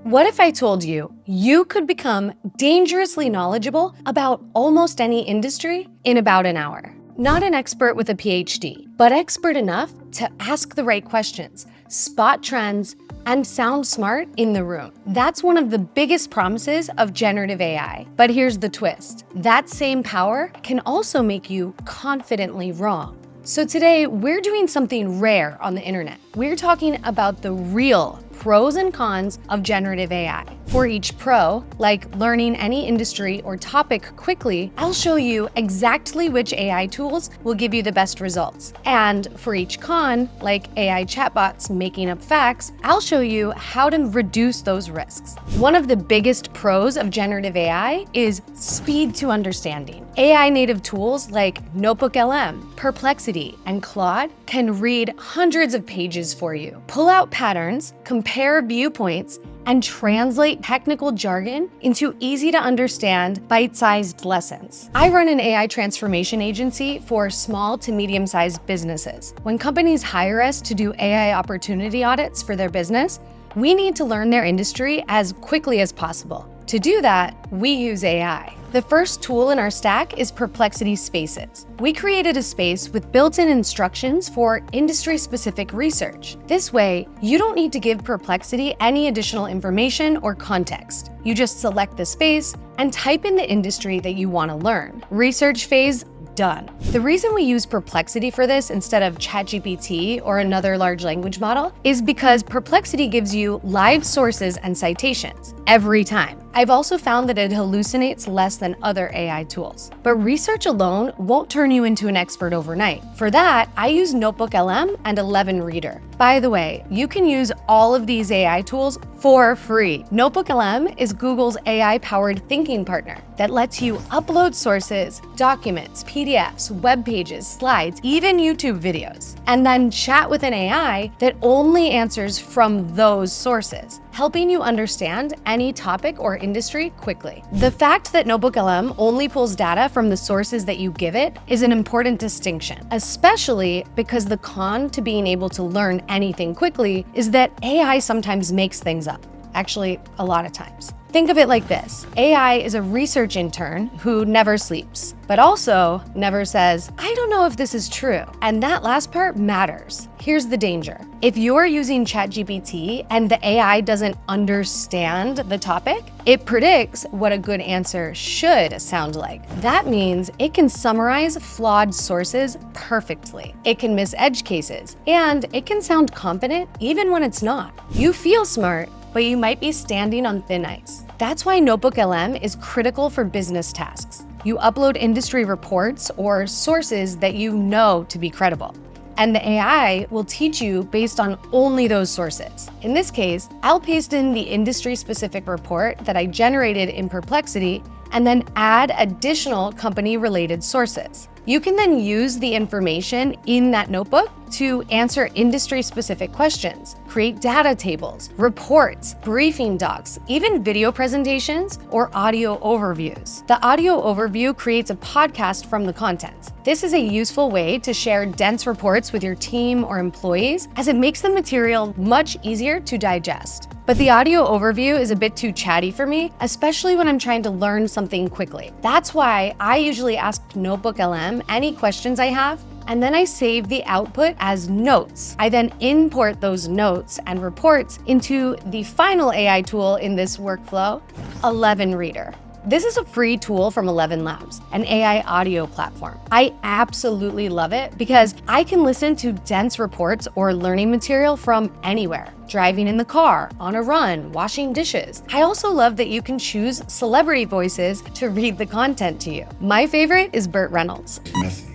What if I told you you could become dangerously knowledgeable about almost any industry in about an hour? Not an expert with a PhD, but expert enough to ask the right questions, spot trends, and sound smart in the room. That's one of the biggest promises of generative AI. But here's the twist. That same power can also make you confidently wrong. So today, we're doing something rare on the internet. We're talking about the real pros and cons of generative AI. For each pro, like learning any industry or topic quickly, I'll show you exactly which AI tools will give you the best results. And for each con, like AI chatbots making up facts, I'll show you how to reduce those risks. One of the biggest pros of generative AI is speed to understanding. AI native tools like NotebookLM, Perplexity, and Claude can read hundreds of pages for you, pull out patterns, compare viewpoints, and translate technical jargon into easy-to-understand, bite-sized lessons. I run an AI transformation agency for small to medium-sized businesses. When companies hire us to do AI opportunity audits for their business, we need to learn their industry as quickly as possible. To do that, we use AI. The first tool in our stack is Perplexity Spaces. We created a space with built-in instructions for industry-specific research. This way, you don't need to give Perplexity any additional information or context. You just select the space and type in the industry that you want to learn. Research phase done. The reason we use Perplexity for this instead of ChatGPT or another large language model is because Perplexity gives you live sources and citations every time. I've also found that it hallucinates less than other AI tools. But research alone won't turn you into an expert overnight. For that, I use NotebookLM and 11 Reader. By the way, you can use all of these AI tools for free. NotebookLM is Google's AI-powered thinking partner that lets you upload sources, documents, PDFs, web pages, slides, even YouTube videos, and then chat with an AI that only answers from those sources, helping you understand any topic or industry quickly. The fact that NotebookLM only pulls data from the sources that you give it is an important distinction, especially because the con to being able to learn anything quickly is that AI sometimes makes things up. Actually, a lot of times. Think of it like this. AI is a research intern who never sleeps, but also never says, I don't know if this is true. And that last part matters. Here's the danger. If you're using ChatGPT and the AI doesn't understand the topic, it predicts what a good answer should sound like. That means it can summarize flawed sources perfectly. It can miss edge cases, and it can sound confident even when it's not. You feel smart, but you might be standing on thin ice. That's why NotebookLM is critical for business tasks. You upload industry reports or sources that you know to be credible, and the AI will teach you based on only those sources. In this case, I'll paste in the industry-specific report that I generated in Perplexity and then add additional company-related sources. You can then use the information in that notebook to answer industry-specific questions, create data tables, reports, briefing docs, even video presentations or audio overviews. The audio overview creates a podcast from the content. This is a useful way to share dense reports with your team or employees, as it makes the material much easier to digest. But the audio overview is a bit too chatty for me, especially when I'm trying to learn something quickly. That's why I usually ask NotebookLM any questions I have, and then I save the output as notes. I then import those notes and reports into the final AI tool in this workflow, 11 Reader. This is a free tool from 11 Labs, an AI audio platform. I absolutely love it because I can listen to dense reports or learning material from anywhere. Driving in the car, on a run, washing dishes. I also love that you can choose celebrity voices to read the content to you. My favorite is Burt Reynolds. Messy.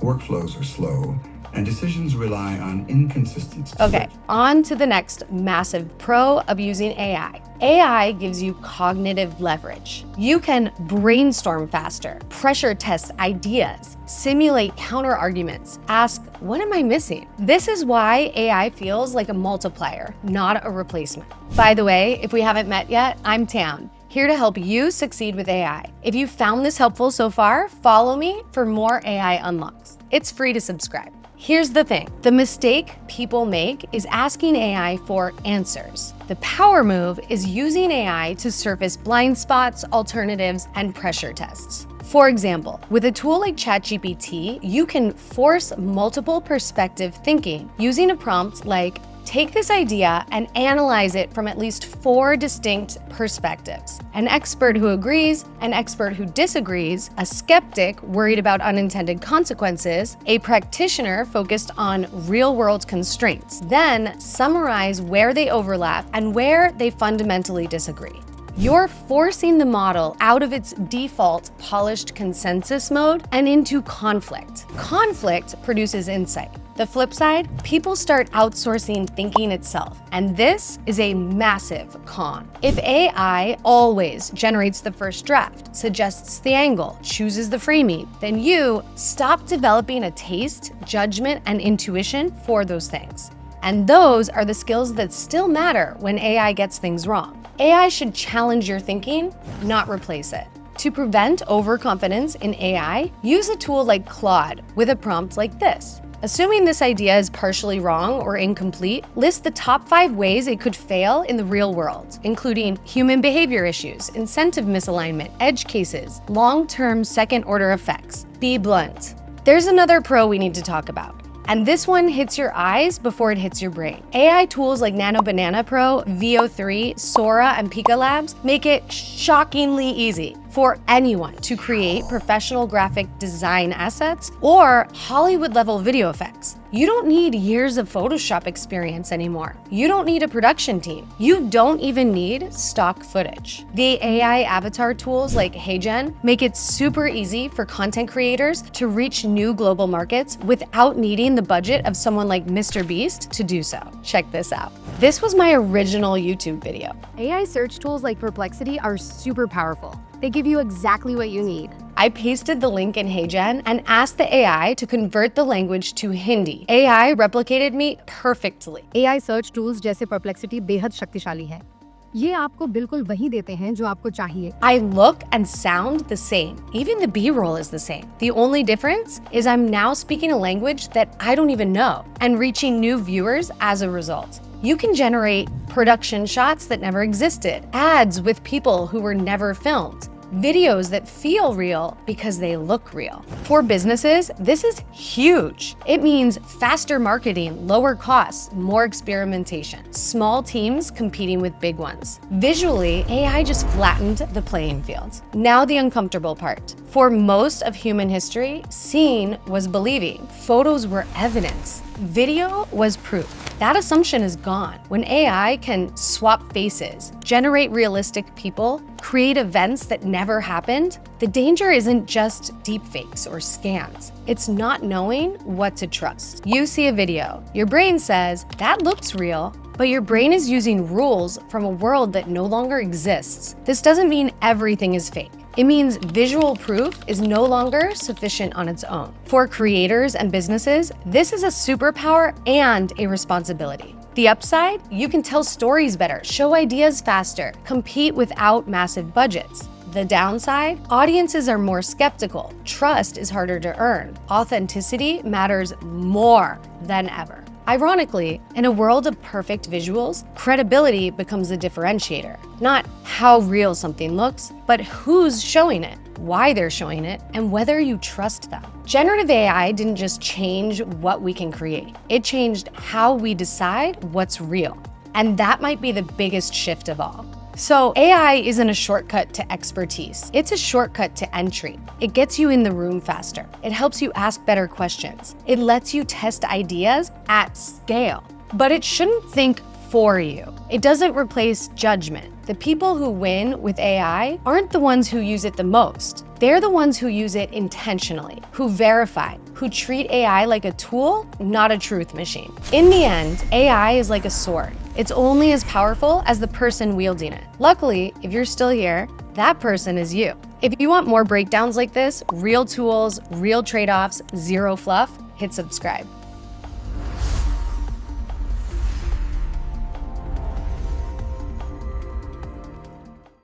Workflows are slow, and decisions rely on inconsistency. Okay, on to the next massive pro of using AI. AI gives you cognitive leverage. You can brainstorm faster, pressure test ideas, simulate counter arguments, ask, what am I missing? This is why AI feels like a multiplier, not a replacement. By the way, if we haven't met yet, I'm Tam, here to help you succeed with AI. If you found this helpful so far, follow me for more AI unlocks. It's free to subscribe. Here's the thing. The mistake people make is asking AI for answers. The power move is using AI to surface blind spots, alternatives, and pressure tests. For example, with a tool like ChatGPT, you can force multiple perspective thinking using a prompt like, take this idea and analyze it from at least 4 distinct perspectives. An expert who agrees, an expert who disagrees, a skeptic worried about unintended consequences, a practitioner focused on real-world constraints. Then summarize where they overlap and where they fundamentally disagree. You're forcing the model out of its default polished consensus mode and into conflict. Conflict produces insight. The flip side, people start outsourcing thinking itself, and this is a massive con. If AI always generates the first draft, suggests the angle, chooses the framing, then you stop developing a taste, judgment, and intuition for those things. And those are the skills that still matter when AI gets things wrong. AI should challenge your thinking, not replace it. To prevent overconfidence in AI, use a tool like Claude with a prompt like this. Assuming this idea is partially wrong or incomplete, list the top 5 ways it could fail in the real world, including human behavior issues, incentive misalignment, edge cases, long-term second-order effects. Be blunt. There's another pro we need to talk about. And this one hits your eyes before it hits your brain. AI tools like Nano Banana Pro, VO3, Sora, and Pika Labs make it shockingly easy for anyone to create professional graphic design assets or Hollywood-level video effects. You don't need years of Photoshop experience anymore. You don't need a production team. You don't even need stock footage. The AI avatar tools like HeyGen make it super easy for content creators to reach new global markets without needing the budget of someone like Mr. Beast to do so. Check this out. This was my original YouTube video. AI search tools like Perplexity are super powerful. They give you exactly what you need. I pasted the link in HeyGen and asked the AI to convert the language to Hindi. AI replicated me perfectly. AI search tools जैसे Perplexity बेहद शक्तिशाली है। ये आपको बिल्कुल वही देते हैं जो आपको चाहिए। I look and sound the same. Even the B-roll is the same. The only difference is I'm now speaking a language that I don't even know and reaching new viewers as a result. You can generate production shots that never existed, ads with people who were never filmed, videos that feel real because they look real. For businesses, this is huge. It means faster marketing, lower costs, more experimentation, small teams competing with big ones. Visually, AI just flattened the playing field. Now the uncomfortable part. For most of human history, seeing was believing. Photos were evidence. Video was proof. That assumption is gone. When AI can swap faces, generate realistic people, create events that never happened, the danger isn't just deepfakes or scams. It's not knowing what to trust. You see a video, your brain says, that looks real, but your brain is using rules from a world that no longer exists. This doesn't mean everything is fake. It means visual proof is no longer sufficient on its own. For creators and businesses, this is a superpower and a responsibility. The upside? You can tell stories better, show ideas faster, compete without massive budgets. The downside? Audiences are more skeptical. Trust is harder to earn. Authenticity matters more than ever. Ironically, in a world of perfect visuals, credibility becomes a differentiator. Not how real something looks, but who's showing it, why they're showing it, and whether you trust them. Generative AI didn't just change what we can create. It changed how we decide what's real. And that might be the biggest shift of all. So AI isn't a shortcut to expertise. It's a shortcut to entry. It gets you in the room faster. It helps you ask better questions. It lets you test ideas at scale. But it shouldn't think for you. It doesn't replace judgment. The people who win with AI aren't the ones who use it the most. They're the ones who use it intentionally, who verify, who treat AI like a tool, not a truth machine. In the end, AI is like a sword. It's only as powerful as the person wielding it. Luckily, if you're still here, that person is you. If you want more breakdowns like this, real tools, real trade-offs, zero fluff, hit subscribe.